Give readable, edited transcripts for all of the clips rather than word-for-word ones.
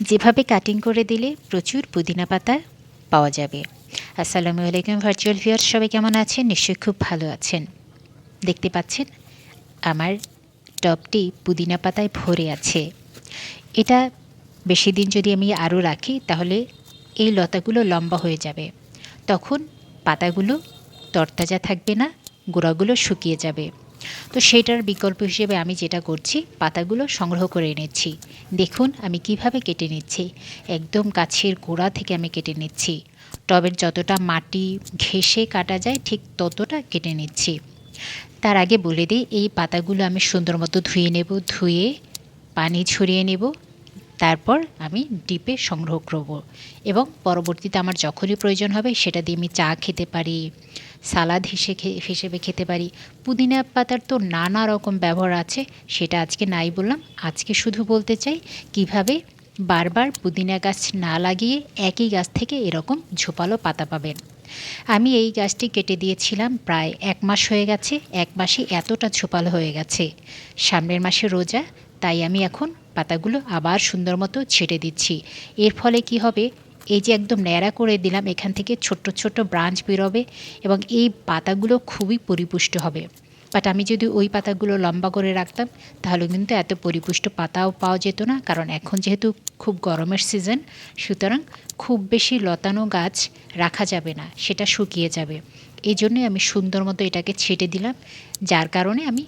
যেভাবে কাটিং করে দিলে প্রচুর পুদিনা পাতা পাওয়া যাবে। আসসালামু আলাইকুম ভার্চুয়াল ভিউয়ার্স, সবাই কেমন আছেন? নিশ্চয়ই খুব ভালো আছেন। দেখতে পাচ্ছেন আমার টবটি পুদিনা পাতায় ভরে আছে। এটা বেশি দিন যদি আমি আরও রাখি তাহলে এই লতাগুলো লম্বা হয়ে যাবে। তখন পাতাগুলো তরতাজা থাকবে না, গোড়াগুলো শুকিয়ে যাবে। তো সেটার বিকল্প হিসেবে আমি যেটা করছি, পাতাগুলো সংগ্রহ করে এনেছি। দেখুন আমি কিভাবে কেটে নিচ্ছি। একদম গাছের গোড়া থেকে আমি কেটে নিচ্ছি। টবের যতটা মাটি ঘেঁষে কাটা যায় ঠিক ততটা কেটে নিচ্ছি। তার আগে বলে দিই, এই পাতাগুলো আমি সুন্দর মতো ধুয়ে নেব, ধুয়ে পানি ঝরিয়ে নেব। তারপর আমি ডিপে সংগ্রহ করব এবং পরবর্তীতে আমার যখনই প্রয়োজন হবে সেটা দিয়ে আমি চা খেতে পারি, সালাদ হিসেবে খেতে পারি। পুদিনা পাতার তো নানা রকম ব্যবহার আছে, সেটা আজকে নাই বললাম। আজকে শুধু বলতে চাই কিভাবে বারবার পুদিনা গাছ না লাগিয়ে একই গাছ থেকে এরকম ঝোপালো পাতা পাবেন। আমি এই গাছটি কেটে দিয়েছিলাম প্রায় 1 মাস হয়ে গেছে। 1 মাসে এতটা ঝোপালো হয়ে গেছে। সামনের মাসে রোজা, তাই আমি এখন পাতাগুলো আবার সুন্দর মতো ছেটে দিচ্ছি। এর ফলে কি হবে, এই যে একদম ন্যাড়া করে দিলাম, এখান থেকে ছোট্ট ছোট্ট ব্রাঞ্চ বেরোবে এবং এই পাতাগুলো খুবই পরিপুষ্ট হবে। বাট আমি যদি ওই পাতাগুলো লম্বা করে রাখতাম তাহলে কিন্তু এত পরিপুষ্ট পাতাও পাওয়া যেত না, কারণ এখন যেহেতু খুব গরমের সিজন, সুতরাং খুব বেশি লতানো গাছ রাখা যাবে না, সেটা শুকিয়ে যাবে। এই জন্যই আমি সুন্দর মতো এটাকে ছেটে দিলাম, যার কারণে আমি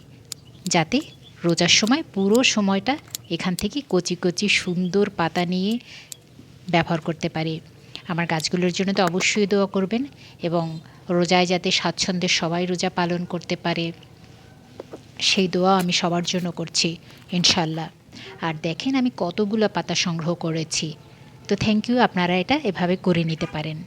যাতে রোজার সময় পুরো সময়টা এখান থেকে কচি কচি সুন্দর পাতা নিয়ে ব্যবহার করতে পারি। আমার গাছগুলোর জন্য তো অবশ্যই দোয়া করবেন এবং রোজায় যাতে স্বাচ্ছন্দ্যে সবাই রোজা পালন করতে পারে সেই দোয়া আমি সবার জন্য করছি ইনশাল্লাহ। আর দেখেন আমি কতগুলো পাতা সংগ্রহ করেছি। তো থ্যাংক ইউ, আপনারা এটা এভাবে করে নিতে পারেন।